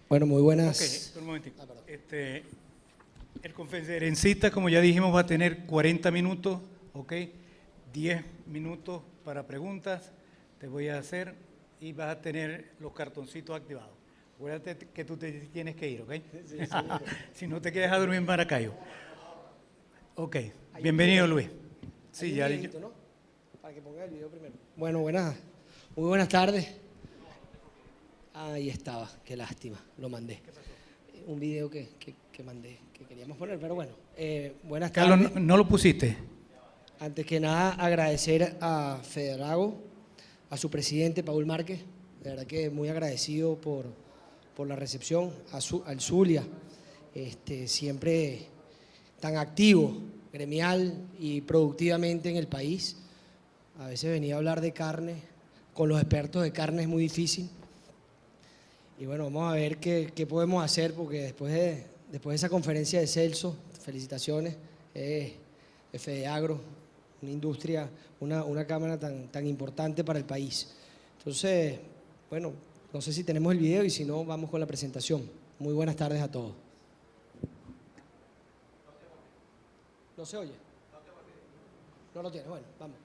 Bueno, muy buenas. Ok, un momentito. El conferencista, como ya dijimos, va a tener 40 minutos, ok, 10 minutos para preguntas, te voy a hacer y vas a tener los cartoncitos activados. Acuérdate que tú te tienes que ir, ¿ok? Sí, si no te quedas a dormir en Maracayo. Ok, bienvenido Luis. Sí, ya videito, ¿no? Para que ponga el video primero. Bueno, muy buenas tardes. Ahí estaba, qué lástima, lo mandé. Un video que mandé, que queríamos poner, pero bueno. Buenas tardes. Carlos, ¿no lo pusiste? Antes que nada, agradecer a Federago, a su presidente, Paul Márquez. De verdad que muy agradecido por la recepción, al Zulia, siempre tan activo, gremial y productivamente en el país. A veces venía a hablar de carne, con los expertos de carne es muy difícil. Y bueno, vamos a ver qué podemos hacer, porque después de esa conferencia de Celso, felicitaciones, Fedeagro, una industria, una cámara tan importante para el país. Entonces, bueno, no sé si tenemos el video y si no, vamos con la presentación. Muy buenas tardes a todos. ¿No se oye? No lo tiene, bueno, vamos.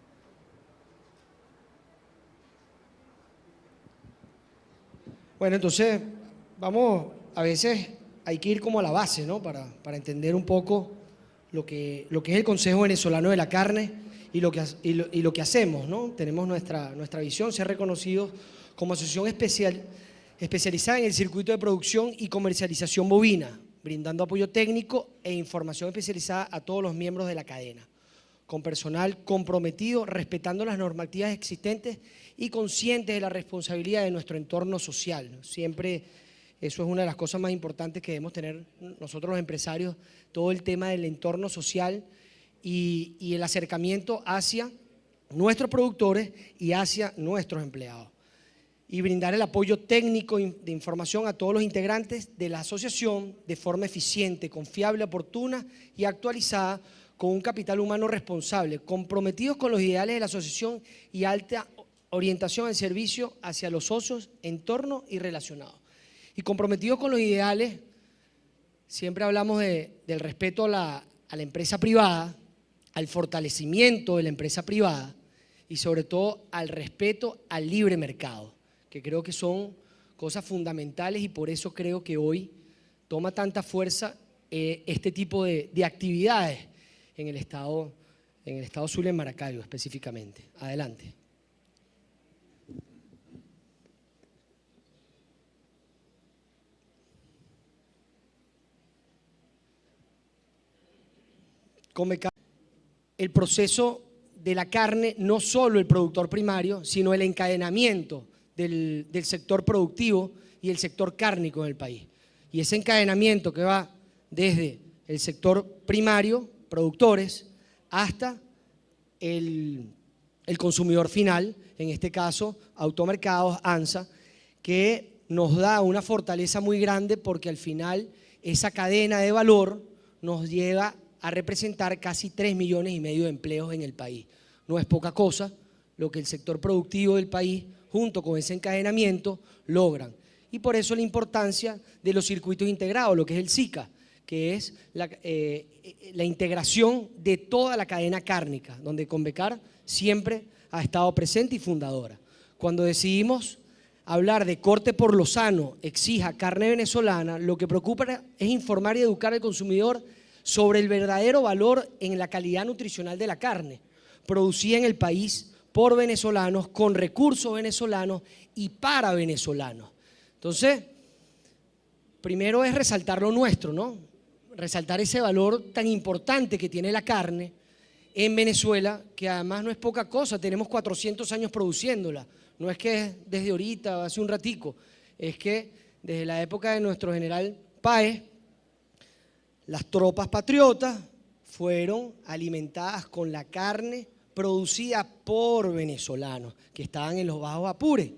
Bueno, entonces, vamos, a veces hay que ir como a la base, ¿no? Para entender un poco lo que es el Consejo Venezolano de la Carne y lo que hacemos, ¿no? Tenemos nuestra visión, ser reconocidos como asociación especializada en el circuito de producción y comercialización bovina, brindando apoyo técnico e información especializada a todos los miembros de la cadena, con personal comprometido, respetando las normativas existentes y conscientes de la responsabilidad de nuestro entorno social. Siempre eso es una de las cosas más importantes que debemos tener nosotros los empresarios, todo el tema del entorno social y el acercamiento hacia nuestros productores y hacia nuestros empleados. Y brindar el apoyo técnico de información a todos los integrantes de la asociación de forma eficiente, confiable, oportuna y actualizada, con un capital humano responsable, comprometidos con los ideales de la asociación y alta orientación al servicio hacia los socios, entorno y relacionados. Y comprometidos con los ideales, siempre hablamos del respeto a la empresa privada, al fortalecimiento de la empresa privada y sobre todo al respeto al libre mercado, que creo que son cosas fundamentales y por eso creo que hoy toma tanta fuerza este tipo de actividades en el estado Zulia, en Maracaibo específicamente. Adelante. El proceso de la carne, no solo el productor primario, sino el encadenamiento del sector productivo y el sector cárnico en el país. Y ese encadenamiento que va desde el sector primario, productores, hasta el consumidor final, en este caso Automercados, ANSA, que nos da una fortaleza muy grande porque al final esa cadena de valor nos lleva a representar casi 3,5 millones de empleos en el país. No es poca cosa lo que el sector productivo del país, junto con ese encadenamiento, logran. Y por eso la importancia de los circuitos integrados, lo que es el SICA, que es la integración de toda la cadena cárnica, donde Convecar siempre ha estado presente y fundadora. Cuando decidimos hablar de corte por lo sano, exija carne venezolana, lo que preocupa es informar y educar al consumidor sobre el verdadero valor en la calidad nutricional de la carne, producida en el país por venezolanos, con recursos venezolanos y para venezolanos. Entonces, primero es resaltar lo nuestro, ¿no? Resaltar ese valor tan importante que tiene la carne en Venezuela, que además no es poca cosa, tenemos 400 años produciéndola, no es que es desde ahorita, hace un ratico, es que desde la época de nuestro general Páez, las tropas patriotas fueron alimentadas con la carne producida por venezolanos que estaban en los bajos Apures.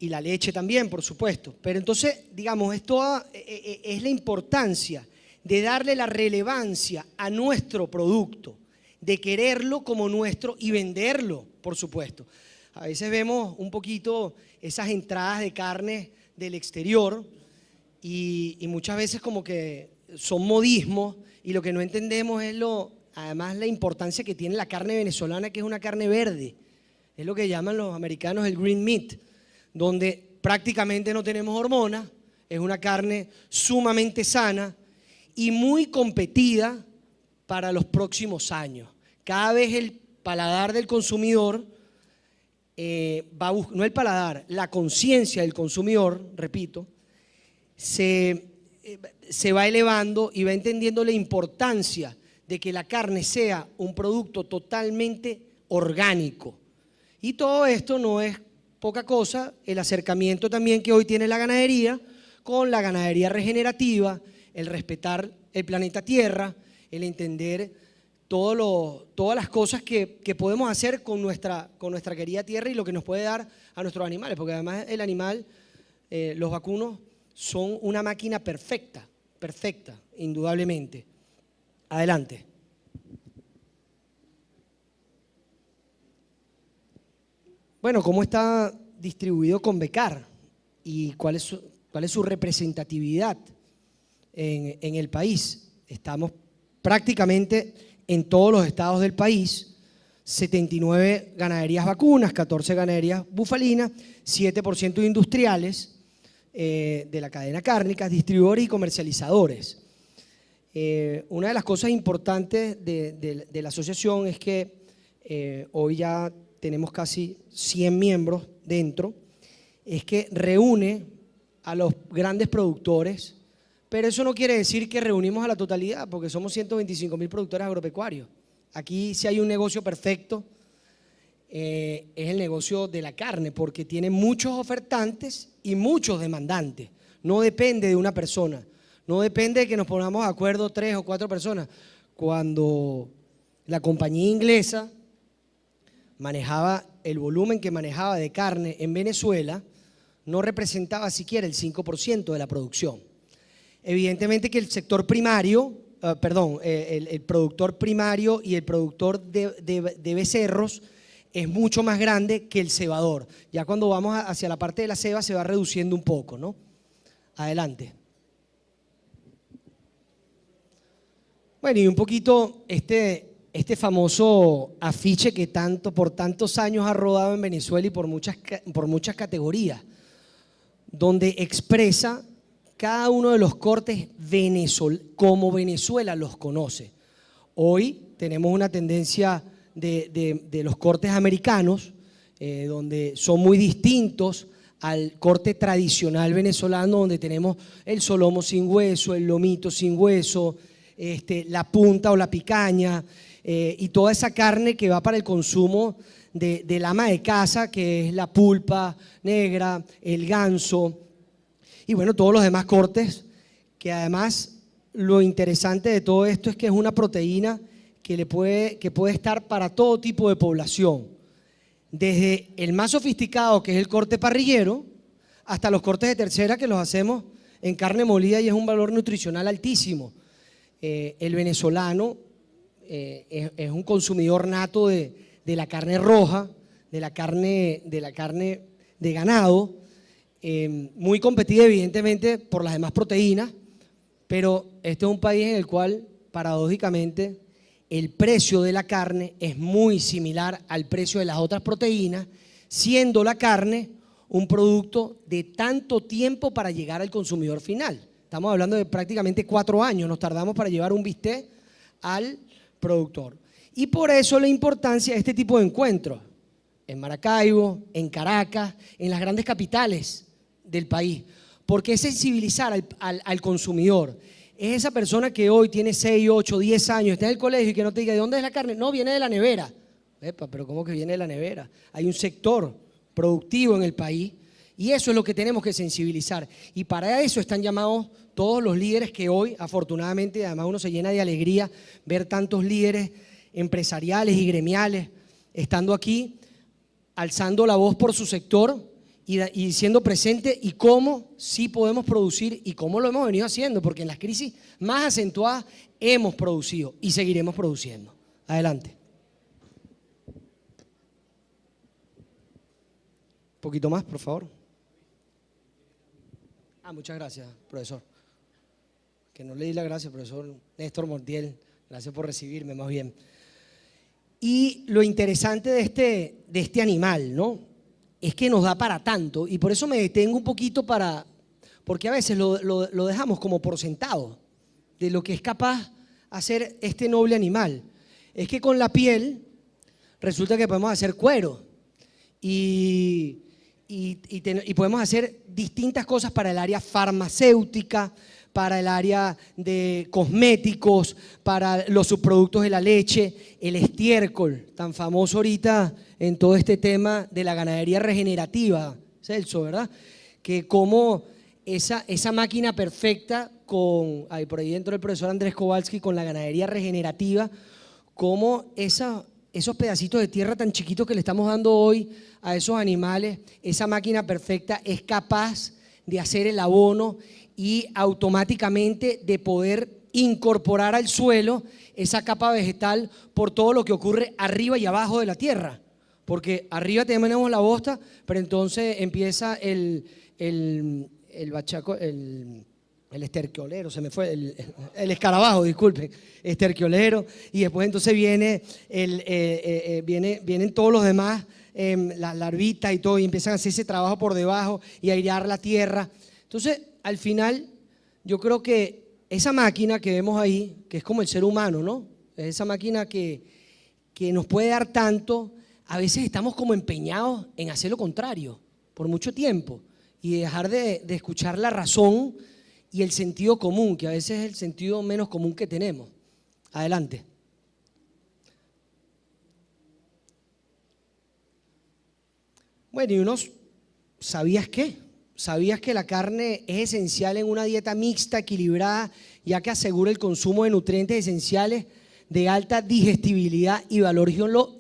Y la leche también, por supuesto. Pero entonces, digamos, es la importancia de darle la relevancia a nuestro producto, de quererlo como nuestro y venderlo, por supuesto. A veces vemos un poquito esas entradas de carne del exterior y muchas veces como que son modismos y lo que no entendemos es además la importancia que tiene la carne venezolana, que es una carne verde. Es lo que llaman los americanos el green meat, donde prácticamente no tenemos hormonas, es una carne sumamente sana y muy competida para los próximos años. Cada vez el paladar del consumidor no el paladar, la conciencia del consumidor, repito, se va elevando y va entendiendo la importancia de que la carne sea un producto totalmente orgánico. Y todo esto no es poca cosa, el acercamiento también que hoy tiene la ganadería con la ganadería regenerativa, el respetar el planeta Tierra, el entender todas las cosas que podemos hacer con nuestra querida tierra y lo que nos puede dar a nuestros animales, porque además el animal, los vacunos son una máquina perfecta, indudablemente. Adelante. Bueno, ¿cómo está distribuido Convecar y cuál es su representatividad en el país? Estamos prácticamente en todos los estados del país, 79 ganaderías vacunas, 14 ganaderías bufalinas, 7% industriales de la cadena cárnica, distribuidores y comercializadores. Una de las cosas importantes de la asociación es que hoy ya tenemos casi 100 miembros dentro, es que reúne a los grandes productores, pero eso no quiere decir que reunimos a la totalidad, porque somos 125.000 productores agropecuarios. Aquí si hay un negocio perfecto, es el negocio de la carne, porque tiene muchos ofertantes y muchos demandantes. No depende de una persona, no depende de que nos pongamos de acuerdo 3 o 4 personas. Cuando la compañía inglesa manejaba el volumen que manejaba de carne en Venezuela, no representaba siquiera el 5% de la producción. Evidentemente que el sector primario, el productor primario y el productor de becerros es mucho más grande que el cebador. Ya cuando vamos hacia la parte de la ceba se va reduciendo un poco, ¿no? Adelante. Bueno, y un poquito este famoso afiche que por tantos años ha rodado en Venezuela y por muchas categorías, donde expresa cada uno de los cortes como Venezuela los conoce. Hoy tenemos una tendencia de los cortes americanos, donde son muy distintos al corte tradicional venezolano, donde tenemos el solomo sin hueso, el lomito sin hueso, la punta o la picaña, y toda esa carne que va para el consumo del ama de casa, que es la pulpa negra, el ganso, y bueno, todos los demás cortes, que además lo interesante de todo esto es que es una proteína que puede estar para todo tipo de población, desde el más sofisticado, que es el corte parrillero, hasta los cortes de tercera, que los hacemos en carne molida y es un valor nutricional altísimo. El venezolano es un consumidor nato de la carne roja, de la carne de ganado, muy competida evidentemente por las demás proteínas, pero este es un país en el cual paradójicamente el precio de la carne es muy similar al precio de las otras proteínas, siendo la carne un producto de tanto tiempo para llegar al consumidor final. Estamos hablando de prácticamente 4 años, nos tardamos para llevar un bistec al productor. Y por eso la importancia de este tipo de encuentros, en Maracaibo, en Caracas, en las grandes capitales del país, porque es sensibilizar al consumidor. Es esa persona que hoy tiene 6, 8, 10 años, está en el colegio y que no te diga ¿de dónde es la carne? No, viene de la nevera. Epa, pero ¿cómo que viene de la nevera? Hay un sector productivo en el país y eso es lo que tenemos que sensibilizar. Y para eso están llamados todos los líderes que hoy, afortunadamente, además uno se llena de alegría ver tantos líderes empresariales y gremiales estando aquí, alzando la voz por su sector y siendo presente y cómo sí podemos producir y cómo lo hemos venido haciendo, porque en las crisis más acentuadas hemos producido y seguiremos produciendo. Adelante. Un poquito más, por favor. Muchas gracias, profesor. Que no le di la gracia, profesor Néstor Montiel. Gracias por recibirme, más bien. Y lo interesante de este animal, ¿no? Es que nos da para tanto, y por eso me detengo un poquito porque a veces lo dejamos como por sentado, de lo que es capaz hacer este noble animal. Es que con la piel resulta que podemos hacer cuero y podemos hacer distintas cosas para el área farmacéutica, para el área de cosméticos, para los subproductos de la leche, el estiércol, tan famoso ahorita en todo este tema de la ganadería regenerativa, Celso, ¿verdad? Que como esa máquina perfecta por ahí dentro del profesor Andrés Kowalski, con la ganadería regenerativa, como esos pedacitos de tierra tan chiquitos que le estamos dando hoy a esos animales, esa máquina perfecta es capaz de hacer el abono y automáticamente de poder incorporar al suelo esa capa vegetal por todo lo que ocurre arriba y abajo de la tierra. Porque arriba tenemos la bosta, pero entonces empieza el bachaco, el esterquiolero, se me fue, el escarabajo, disculpen, esterquiolero, y después entonces vienen todos los demás, las larvitas y todo, y empiezan a hacer ese trabajo por debajo y airear la tierra. Entonces, al final, yo creo que esa máquina que vemos ahí, que es como el ser humano, ¿no? Esa máquina que nos puede dar tanto, a veces estamos como empeñados en hacer lo contrario por mucho tiempo y dejar de escuchar la razón y el sentido común, que a veces es el sentido menos común que tenemos. Adelante. Bueno, y unos, ¿sabías qué? ¿Sabías que la carne es esencial en una dieta mixta, equilibrada, ya que asegura el consumo de nutrientes esenciales de alta digestibilidad y valor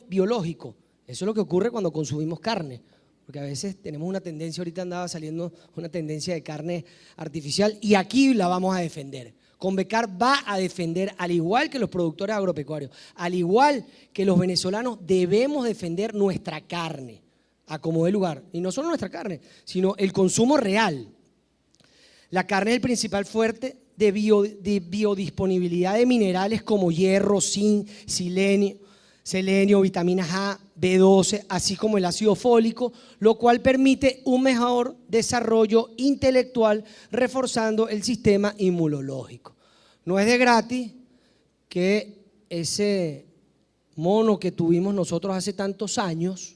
biológico? Eso es lo que ocurre cuando consumimos carne, porque a veces tenemos una tendencia, ahorita andaba saliendo una tendencia de carne artificial y aquí la vamos a defender. Convecar va a defender, al igual que los productores agropecuarios, al igual que los venezolanos, debemos defender nuestra carne a como dé lugar, y no solo nuestra carne, sino el consumo real. La carne es el principal fuente de biodisponibilidad de minerales como hierro, zinc, selenio, vitaminas A, B12, así como el ácido fólico, lo cual permite un mejor desarrollo intelectual, reforzando el sistema inmunológico. No es de gratis que ese mono que tuvimos nosotros hace tantos años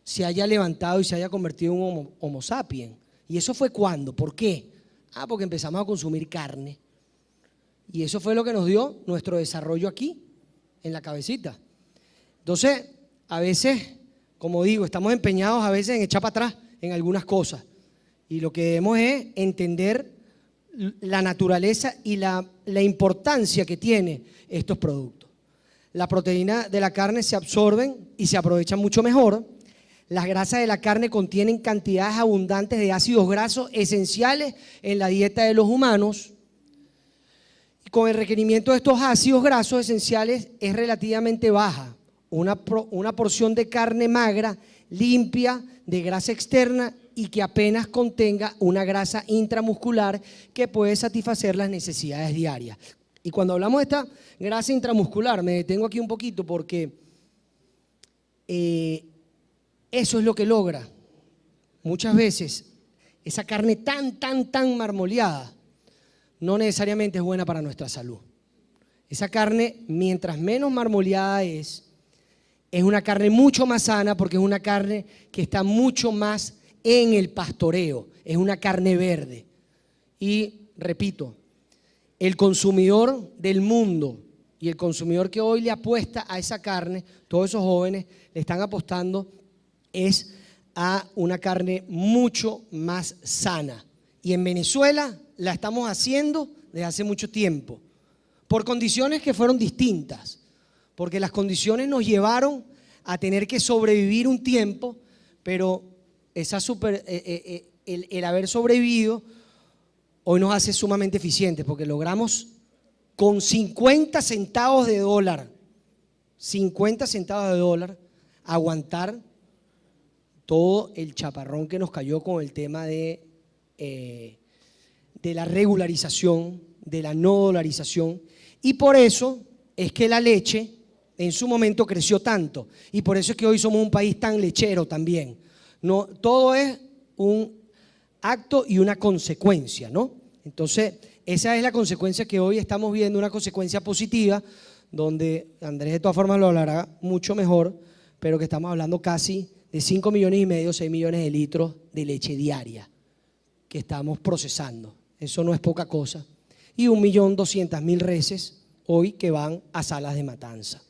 se haya levantado y se haya convertido en un homo sapiens. ¿Y eso fue cuándo? ¿Por qué? Porque empezamos a consumir carne. Y eso fue lo que nos dio nuestro desarrollo aquí, en la cabecita. Entonces, a veces, como digo, estamos empeñados a veces en echar para atrás en algunas cosas. Y lo que debemos es entender la naturaleza y la importancia que tienen estos productos. La proteína de la carne se absorben y se aprovechan mucho mejor. Las grasas de la carne contienen cantidades abundantes de ácidos grasos esenciales en la dieta de los humanos. Con el requerimiento de estos ácidos grasos esenciales es relativamente baja. Una porción de carne magra, limpia, de grasa externa y que apenas contenga una grasa intramuscular que puede satisfacer las necesidades diarias. Y cuando hablamos de esta grasa intramuscular, me detengo aquí un poquito porque eso es lo que logra muchas veces esa carne tan marmoleada. No necesariamente es buena para nuestra salud. Esa carne, mientras menos marmoleada es una carne mucho más sana porque es una carne que está mucho más en el pastoreo, es una carne verde. Y repito, el consumidor del mundo y el consumidor que hoy le apuesta a esa carne, todos esos jóvenes le están apostando es a una carne mucho más sana. Y en Venezuela la estamos haciendo desde hace mucho tiempo, por condiciones que fueron distintas, porque las condiciones nos llevaron a tener que sobrevivir un tiempo, pero el haber sobrevivido hoy nos hace sumamente eficientes, porque logramos con 50 centavos de dólar, 50 centavos de dólar, aguantar todo el chaparrón que nos cayó con el tema de de la regularización, de la no dolarización, y por eso es que la leche en su momento creció tanto, y por eso es que hoy somos un país tan lechero también. No, todo es un acto y una consecuencia, ¿no? Entonces, esa es la consecuencia que hoy estamos viendo, una consecuencia positiva, donde Andrés de todas formas lo hablará mucho mejor, pero que estamos hablando casi de 5,5 millones, 6 millones de litros de leche diaria que estamos procesando. Eso no es poca cosa. Y 1.200.000 reses hoy que van a salas de matanza.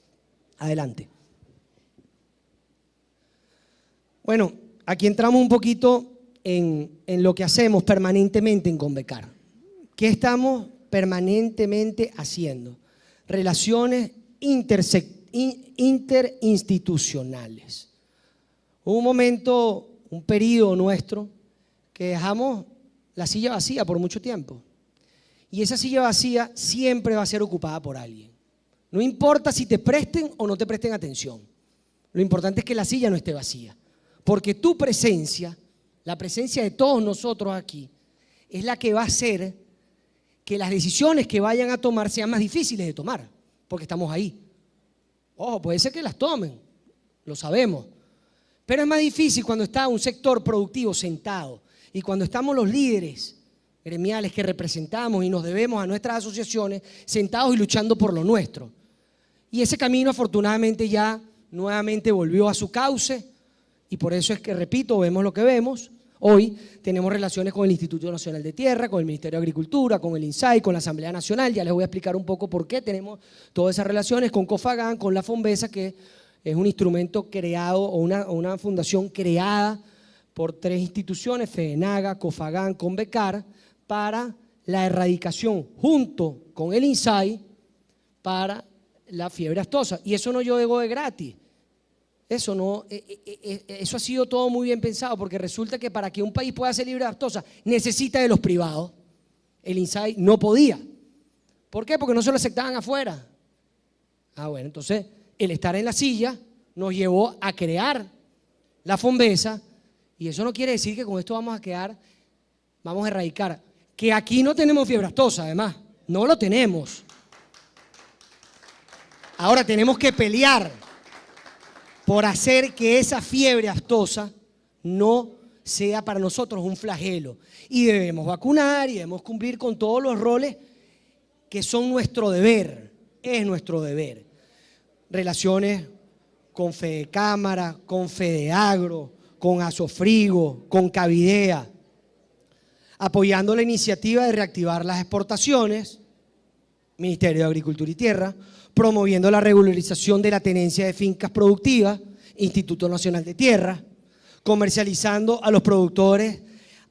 Adelante. Bueno, aquí entramos un poquito en lo que hacemos permanentemente en Convecar. ¿Qué estamos permanentemente haciendo? Relaciones interinstitucionales. Hubo un momento, un periodo nuestro, que dejamos la silla vacía por mucho tiempo. Y esa silla vacía siempre va a ser ocupada por alguien. No importa si te presten o no te presten atención. Lo importante es que la silla no esté vacía. Porque tu presencia, la presencia de todos nosotros aquí, es la que va a hacer que las decisiones que vayan a tomar sean más difíciles de tomar, porque estamos ahí. Ojo, puede ser que las tomen, lo sabemos, pero es más difícil cuando está un sector productivo sentado y cuando estamos los líderes gremiales que representamos y nos debemos a nuestras asociaciones sentados y luchando por lo nuestro. Y ese camino afortunadamente ya nuevamente volvió a su cauce y por eso es que, repito, vemos lo que vemos. Hoy tenemos relaciones con el Instituto Nacional de Tierra, con el Ministerio de Agricultura, con el INSAI, con la Asamblea Nacional. Ya les voy a explicar un poco por qué tenemos todas esas relaciones con COFAGAN, con la FONVESA, que es un instrumento creado o una fundación creada por 3 instituciones, FEDENAGA, COFAGAN, Convecar, para la erradicación junto con el INSAI para la fiebre aftosa. Y eso no llegó de gratis. Eso ha sido todo muy bien pensado, porque resulta que para que un país pueda ser libre de aftosa necesita de los privados. El INSAI no podía. ¿Por qué? Porque no se lo aceptaban afuera. Bueno, entonces el estar en la silla nos llevó a crear la FONVESA, y eso no quiere decir que con esto vamos a erradicar. Que aquí no tenemos fiebre aftosa, además, no lo tenemos. Ahora tenemos que pelear por hacer que esa fiebre aftosa no sea para nosotros un flagelo. Y debemos vacunar y debemos cumplir con todos los roles que son nuestro deber, es nuestro deber. Relaciones con Fedecámara, con Fedeagro, con Asofrigo, con Cavidea, apoyando la iniciativa de reactivar las exportaciones, Ministerio de Agricultura y Tierra, promoviendo la regularización de la tenencia de fincas productivas, Instituto Nacional de Tierra, comercializando a los productores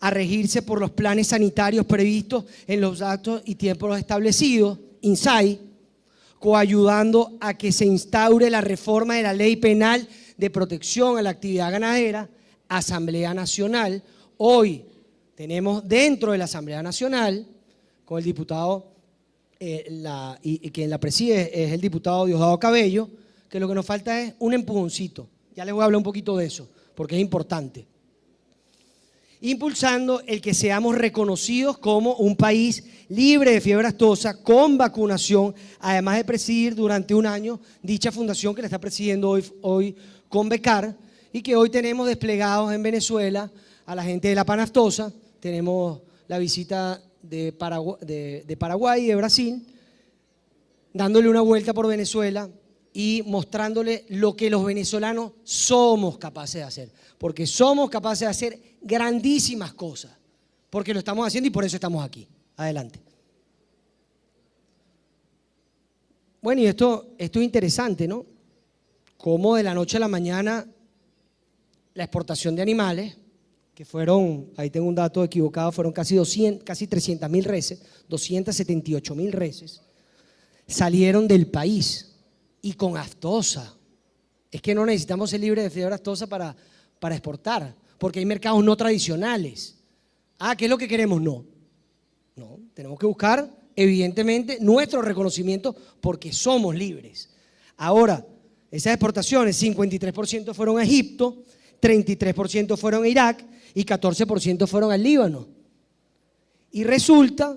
a regirse por los planes sanitarios previstos en los datos y tiempos establecidos, INSAI, coayudando a que se instaure la reforma de la Ley Penal de Protección a la Actividad Ganadera, Asamblea Nacional. Hoy tenemos dentro de la Asamblea Nacional, con el diputado y quien la preside es el diputado Diosdado Cabello, que lo que nos falta es un empujoncito. Ya les voy a hablar un poquito de eso, porque es importante. Impulsando el que seamos reconocidos como un país libre de fiebre aftosa, con vacunación, además de presidir durante un año dicha fundación que le está presidiendo hoy Convecar, y que hoy tenemos desplegados en Venezuela a la gente de la panaftosa. Tenemos la visita de Paraguay y de Brasil, dándole una vuelta por Venezuela y mostrándole lo que los venezolanos somos capaces de hacer, porque somos capaces de hacer grandísimas cosas, porque lo estamos haciendo y por eso estamos aquí. Adelante. Bueno, y esto es interesante, ¿no? Cómo de la noche a la mañana la exportación de animales, que fueron, ahí tengo un dato equivocado, fueron casi 300.000 reses, 278.000 reses, salieron del país y con aftosa. Es que no necesitamos ser libres de fiebre aftosa para exportar, porque hay mercados no tradicionales. ¿Qué es lo que queremos? No, tenemos que buscar evidentemente nuestro reconocimiento porque somos libres. Ahora, esas exportaciones, 53% fueron a Egipto, 33% fueron a Irak y 14% fueron al Líbano. Y resulta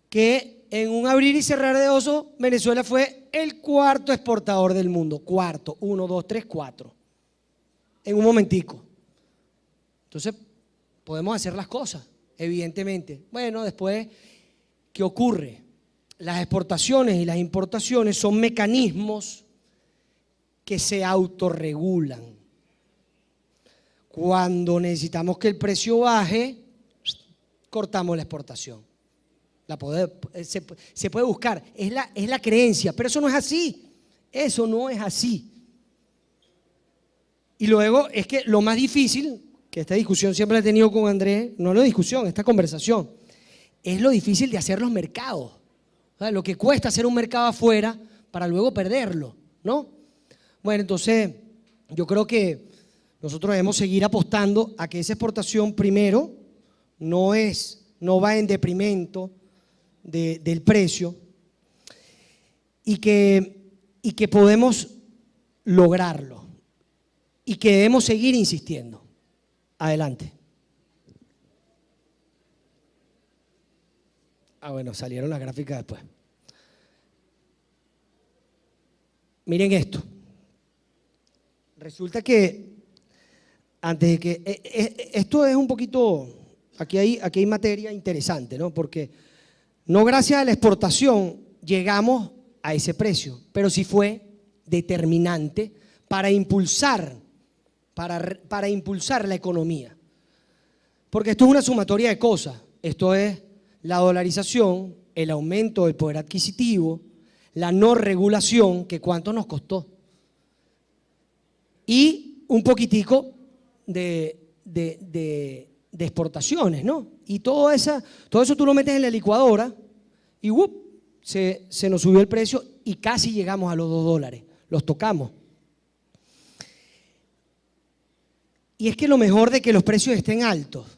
que en un abrir y cerrar de ojos, Venezuela fue el cuarto exportador del mundo. Cuarto, 1, 2, 3, 4. En un momentico. Entonces, podemos hacer las cosas, evidentemente. Bueno, después, ¿qué ocurre? Las exportaciones y las importaciones son mecanismos que se autorregulan. Cuando necesitamos que el precio baje, cortamos la exportación. Se puede buscar, es la creencia, pero eso no es así. Eso no es así. Y luego es que lo más difícil, que esta discusión siempre la he tenido con Andrés, no la discusión, esta conversación, es lo difícil de hacer los mercados. O sea, lo que cuesta hacer un mercado afuera para luego perderlo, ¿no? Bueno, entonces yo creo que nosotros debemos seguir apostando a que esa exportación primero no va en detrimento del precio y que podemos lograrlo y que debemos seguir insistiendo. Adelante. Bueno, salieron las gráficas después. Miren esto. Resulta que antes de que esto es un poquito, aquí hay materia interesante, ¿no? Porque no gracias a la exportación llegamos a ese precio, pero sí fue determinante para impulsar la economía. Porque esto es una sumatoria de cosas. Esto es la dolarización, el aumento del poder adquisitivo, la no regulación, que cuánto nos costó, y un poquitico de exportaciones, ¿no? Y todo eso tú lo metes en la licuadora y se nos subió el precio y casi llegamos a los $2, los tocamos. Y es que lo mejor de que los precios estén altos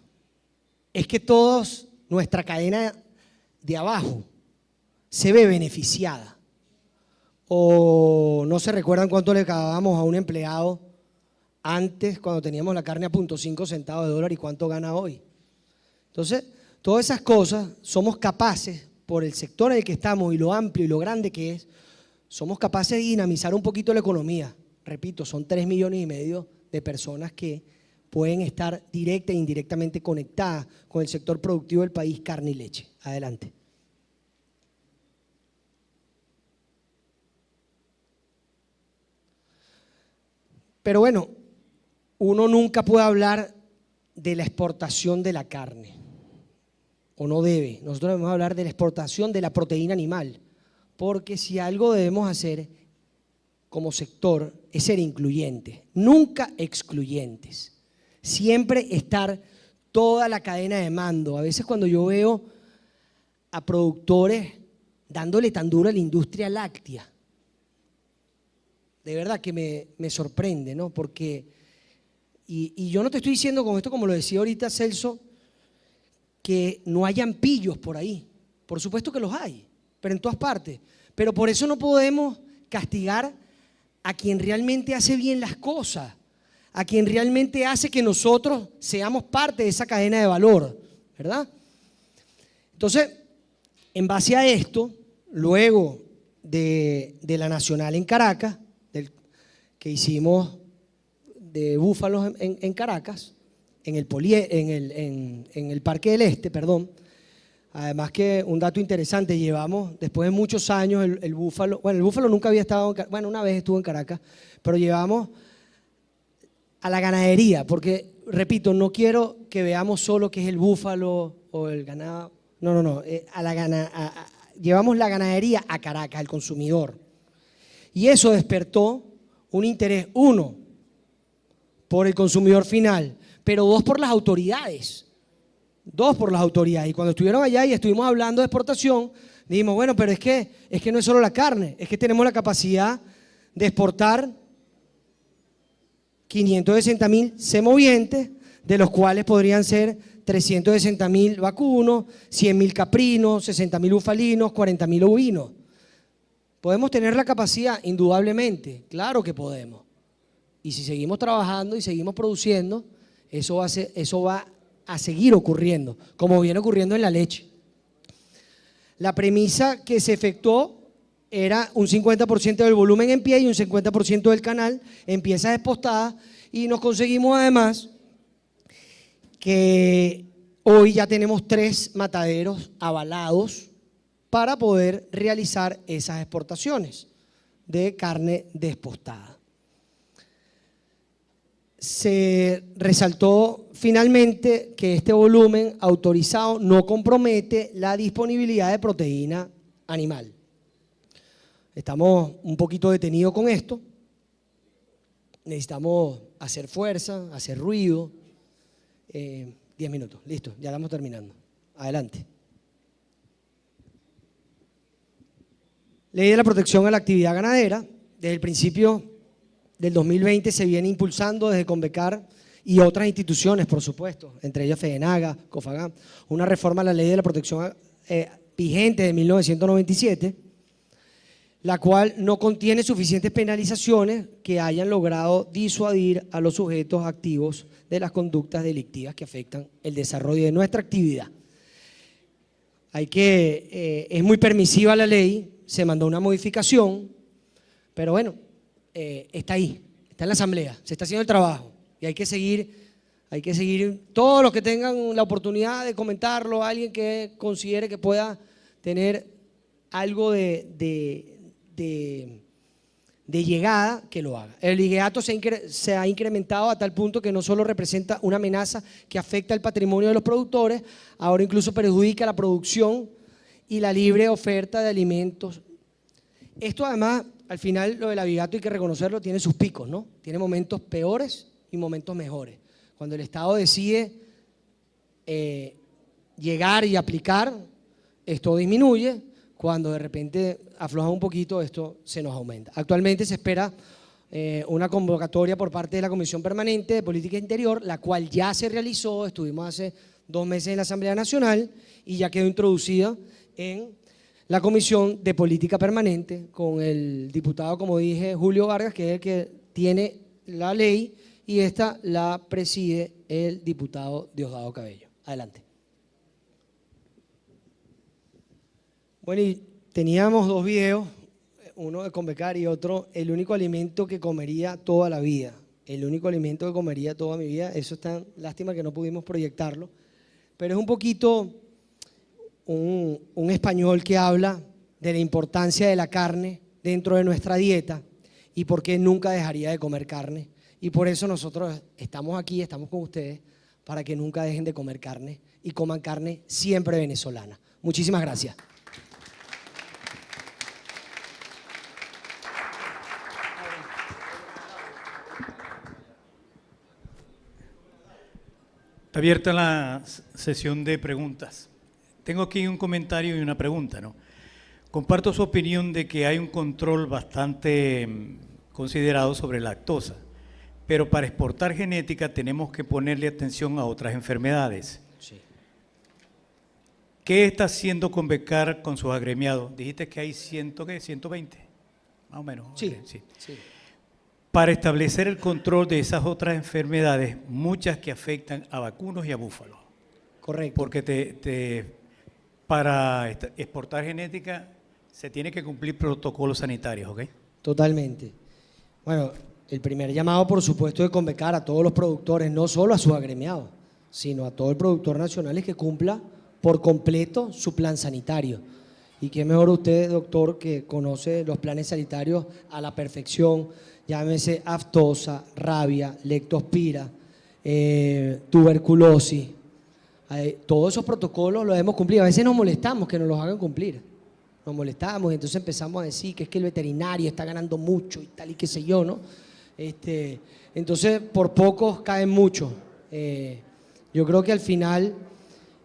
es que todos, nuestra cadena de abajo se ve beneficiada. O no se recuerdan cuánto le pagábamos a un empleado antes cuando teníamos la carne a 0.5 centavos de dólar y cuánto gana hoy. Entonces, todas esas cosas somos capaces, por el sector en el que estamos y lo amplio y lo grande que es, somos capaces de dinamizar un poquito la economía. Repito, son 3,5 millones de personas que pueden estar directa e indirectamente conectadas con el sector productivo del país, carne y leche. Adelante. Pero bueno, uno nunca puede hablar de la exportación de la carne, o no debe. Nosotros debemos hablar de la exportación de la proteína animal, porque si algo debemos hacer como sector es ser incluyentes, nunca excluyentes. Siempre estar toda la cadena de mando. A veces cuando yo veo a productores dándole tan duro a la industria láctea, de verdad que me sorprende, ¿no? Porque, y yo no te estoy diciendo con esto, como lo decía ahorita Celso, que no hayan pillos por ahí. Por supuesto que los hay, pero en todas partes. Pero por eso no podemos castigar a quien realmente hace bien las cosas, a quien realmente hace que nosotros seamos parte de esa cadena de valor, ¿verdad? Entonces, en base a esto, luego de la Nacional en Caracas, que hicimos de búfalos en Caracas, en el Parque del Este, perdón. Además que un dato interesante, llevamos después de muchos años el búfalo, bueno, el búfalo nunca había estado, bueno, una vez estuvo en Caracas, pero llevamos a la ganadería, porque, repito, no quiero que veamos solo qué es el búfalo o el ganado, no, llevamos la ganadería a Caracas, al consumidor. Y eso despertó un interés, uno, por el consumidor final, pero dos, por las autoridades. Y cuando estuvieron allá y estuvimos hablando de exportación, dijimos, bueno, pero es que no es solo la carne, es que tenemos la capacidad de exportar 560.000 semovientes, de los cuales podrían ser 360.000 vacunos, 100.000 caprinos, 60.000 bufalinos, 40.000 ovinos. ¿Podemos tener la capacidad? Indudablemente, claro que podemos. Y si seguimos trabajando y seguimos produciendo, eso va a seguir ocurriendo, como viene ocurriendo en la leche. La premisa que se efectuó era un 50% del volumen en pie y un 50% del canal en piezas expostadas, y nos conseguimos además que hoy ya tenemos 3 mataderos avalados para poder realizar esas exportaciones de carne despostada. Se resaltó finalmente que este volumen autorizado no compromete la disponibilidad de proteína animal. Estamos un poquito detenidos con esto. Necesitamos hacer fuerza, hacer ruido. 10 minutos, listo, ya estamos terminando. Adelante. Ley de la protección a la actividad ganadera. Desde el principio del 2020 se viene impulsando desde Convecar y otras instituciones, por supuesto, entre ellas FEDENAGA, COFAGA, una reforma a la ley de la protección vigente de 1997, la cual no contiene suficientes penalizaciones que hayan logrado disuadir a los sujetos activos de las conductas delictivas que afectan el desarrollo de nuestra actividad. Es muy permisiva la ley, se mandó una modificación, pero bueno, está ahí, está en la asamblea, se está haciendo el trabajo y hay que seguir todos los que tengan la oportunidad de comentarlo, alguien que considere que pueda tener algo de llegada, que lo haga. El ligueato se ha incrementado a tal punto que no solo representa una amenaza que afecta el patrimonio de los productores, ahora incluso perjudica la producción y la libre oferta de alimentos. Esto además, al final, lo del abigato hay que reconocerlo, tiene sus picos, ¿no? Tiene momentos peores y momentos mejores. Cuando el Estado decide llegar y aplicar, esto disminuye. Cuando de repente afloja un poquito, esto se nos aumenta. Actualmente se espera una convocatoria por parte de la Comisión Permanente de Política Interior, la cual ya se realizó, estuvimos hace 2 meses en la Asamblea Nacional y ya quedó introducida en la Comisión de Política Permanente con el diputado, como dije, Julio Vargas, que es el que tiene la ley, y esta la preside el diputado Diosdado Cabello. Adelante. Bueno, y teníamos 2 videos, uno de Convecar y otro, el único alimento que comería toda la vida, el único alimento que comería toda mi vida. Eso es tan lástima que no pudimos proyectarlo, pero es un poquito un español que habla de la importancia de la carne dentro de nuestra dieta y por qué nunca dejaría de comer carne. Y por eso nosotros estamos aquí, estamos con ustedes, para que nunca dejen de comer carne y coman carne siempre venezolana. Muchísimas gracias. Está abierta la sesión de preguntas. Tengo aquí un comentario y una pregunta, ¿no? Comparto su opinión de que hay un control bastante considerado sobre la lactosa, pero para exportar genética tenemos que ponerle atención a otras enfermedades. Sí. ¿Qué está haciendo Convecar con sus agremiados? Dijiste que hay 120, más o menos. Sí, sí. sí. Para establecer el control de esas otras enfermedades, muchas que afectan a vacunos y a búfalos. Correcto. Porque para exportar genética se tiene que cumplir protocolos sanitarios, ¿ok? Totalmente. Bueno, el primer llamado, por supuesto, de Convecar a todos los productores, no solo a sus agremiados, sino a todo el productor nacional, es que cumpla por completo su plan sanitario. Y qué mejor usted, doctor, que conoce los planes sanitarios a la perfección, llámese aftosa, rabia, leptospira, tuberculosis. Todos esos protocolos los hemos cumplido. A veces nos molestamos que nos los hagan cumplir. Nos molestamos y entonces empezamos a decir que es que el veterinario está ganando mucho y tal y qué sé yo, ¿no? Entonces, por pocos caen muchos. Yo creo que al final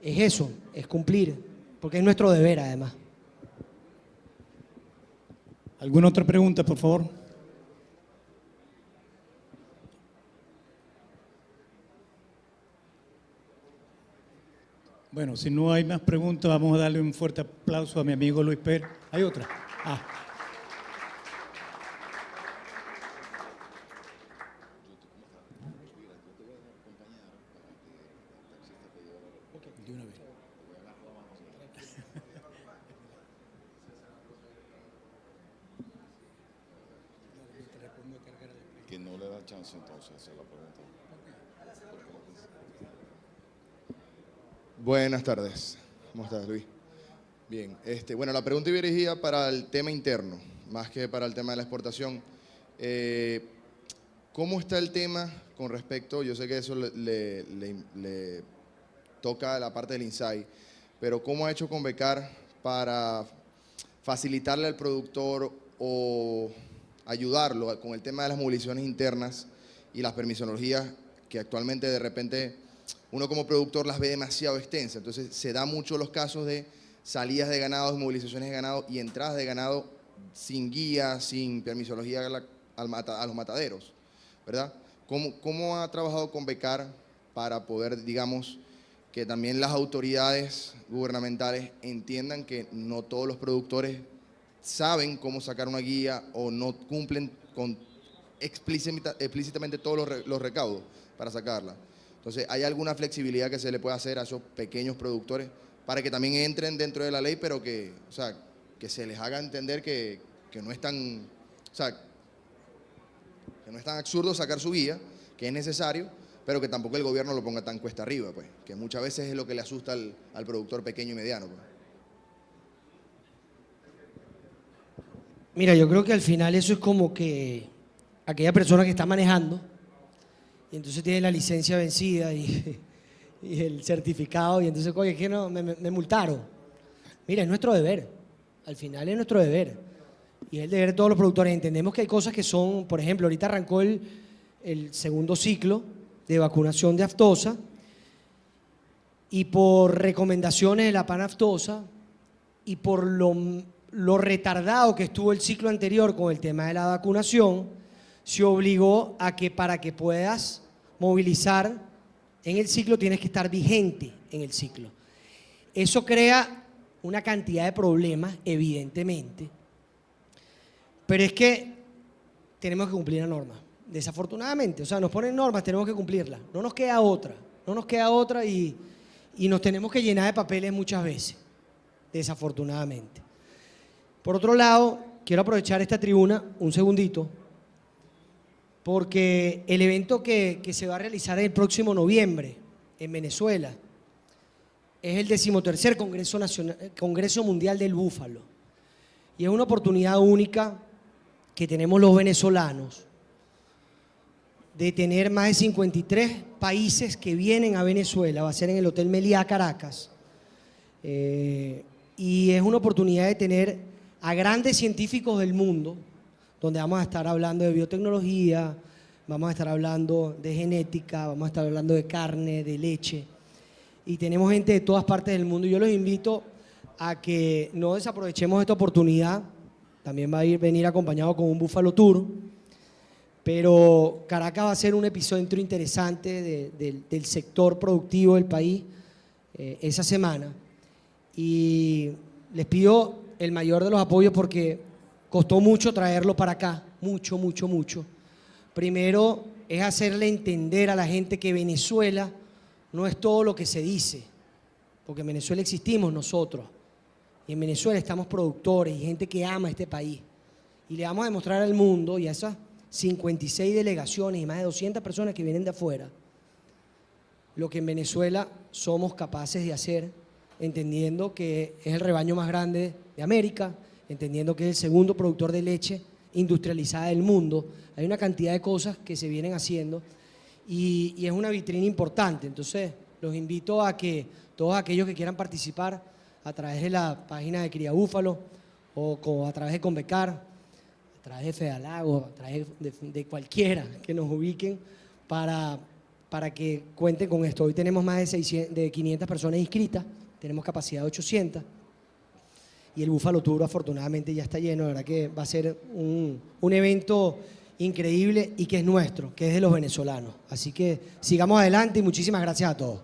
es eso, es cumplir, porque es nuestro deber además. ¿Alguna otra pregunta, por favor? Bueno, si no hay más preguntas, vamos a darle un fuerte aplauso a mi amigo Luis Pérez. ¿Hay otra? chance entonces de hacer la pregunta. Buenas tardes. ¿Cómo estás, Luis? Bien. Bueno, la pregunta iba dirigida para el tema interno, más que para el tema de la exportación. ¿Cómo está el tema con respecto, yo sé que eso le toca la parte del INSAI, pero cómo ha hecho Convecar para facilitarle al productor o ayudarlo con el tema de las movilizaciones internas y las permisologías que actualmente de repente uno como productor las ve demasiado extensas? Entonces se da mucho los casos de salidas de ganado, movilizaciones de ganado y entradas de ganado sin guía, sin permisología a los mataderos, ¿verdad? ¿Cómo ha trabajado Convecar para poder, digamos, que también las autoridades gubernamentales entiendan que no todos los productores saben cómo sacar una guía o no cumplen con explícitamente todos los recaudos para sacarla? Entonces, ¿hay alguna flexibilidad que se le pueda hacer a esos pequeños productores para que también entren dentro de la ley, pero que, o sea, que se les haga entender que no es tan, o sea, que no es tan absurdo sacar su guía, que es necesario, pero que tampoco el gobierno lo ponga tan cuesta arriba, pues, que muchas veces es lo que le asusta al productor pequeño y mediano, pues? Mira, yo creo que al final eso es como que aquella persona que está manejando y entonces tiene la licencia vencida y el certificado y entonces, oye, es que no, me multaron. Mira, es nuestro deber, al final es nuestro deber y es el deber de todos los productores. Entendemos que hay cosas que son, por ejemplo, ahorita arrancó el segundo ciclo de vacunación de aftosa y por recomendaciones de la PANAFTOSA y por lo retardado que estuvo el ciclo anterior con el tema de la vacunación, se obligó a que para que puedas movilizar en el ciclo tienes que estar vigente en el ciclo. Eso crea una cantidad de problemas, evidentemente, pero es que tenemos que cumplir la norma, desafortunadamente. O sea, nos ponen normas, tenemos que cumplirlas, no nos queda otra y nos tenemos que llenar de papeles muchas veces, desafortunadamente. Por otro lado, quiero aprovechar esta tribuna un segundito, porque el evento que se va a realizar el próximo noviembre en Venezuela es el 13º Congreso Mundial del Búfalo. Y es una oportunidad única que tenemos los venezolanos de tener más de 53 países que vienen a Venezuela. Va a ser en el Hotel Meliá, Caracas. Y es una oportunidad de tener a grandes científicos del mundo, donde vamos a estar hablando de biotecnología, vamos a estar hablando de genética, vamos a estar hablando de carne, de leche, y tenemos gente de todas partes del mundo. Yo los invito a que no desaprovechemos esta oportunidad. También va a venir acompañado con un Búfalo Tour, pero Caracas va a ser un episodio interesante del sector productivo del país esa semana, y les pido el mayor de los apoyos porque costó mucho traerlo para acá, mucho. Primero es hacerle entender a la gente que Venezuela no es todo lo que se dice, porque en Venezuela existimos nosotros, y en Venezuela estamos productores y gente que ama este país, y le vamos a demostrar al mundo y a esas 56 delegaciones y más de 200 personas que vienen de afuera, lo que en Venezuela somos capaces de hacer, entendiendo que es el rebaño más grande de América, entendiendo que es el segundo productor de leche industrializada del mundo. Hay una cantidad de cosas que se vienen haciendo y es una vitrina importante. Entonces, los invito a que todos aquellos que quieran participar a través de la página de Cría Búfalo o a través de Convecar, a través de Fedalago, a través de cualquiera que nos ubiquen para que cuenten con esto. Hoy tenemos más de 500 personas inscritas, tenemos capacidad de 800 y el Búfalo Tour afortunadamente ya está lleno. La verdad que va a ser un evento increíble y que es nuestro, que es de los venezolanos. Así que sigamos adelante y muchísimas gracias a todos.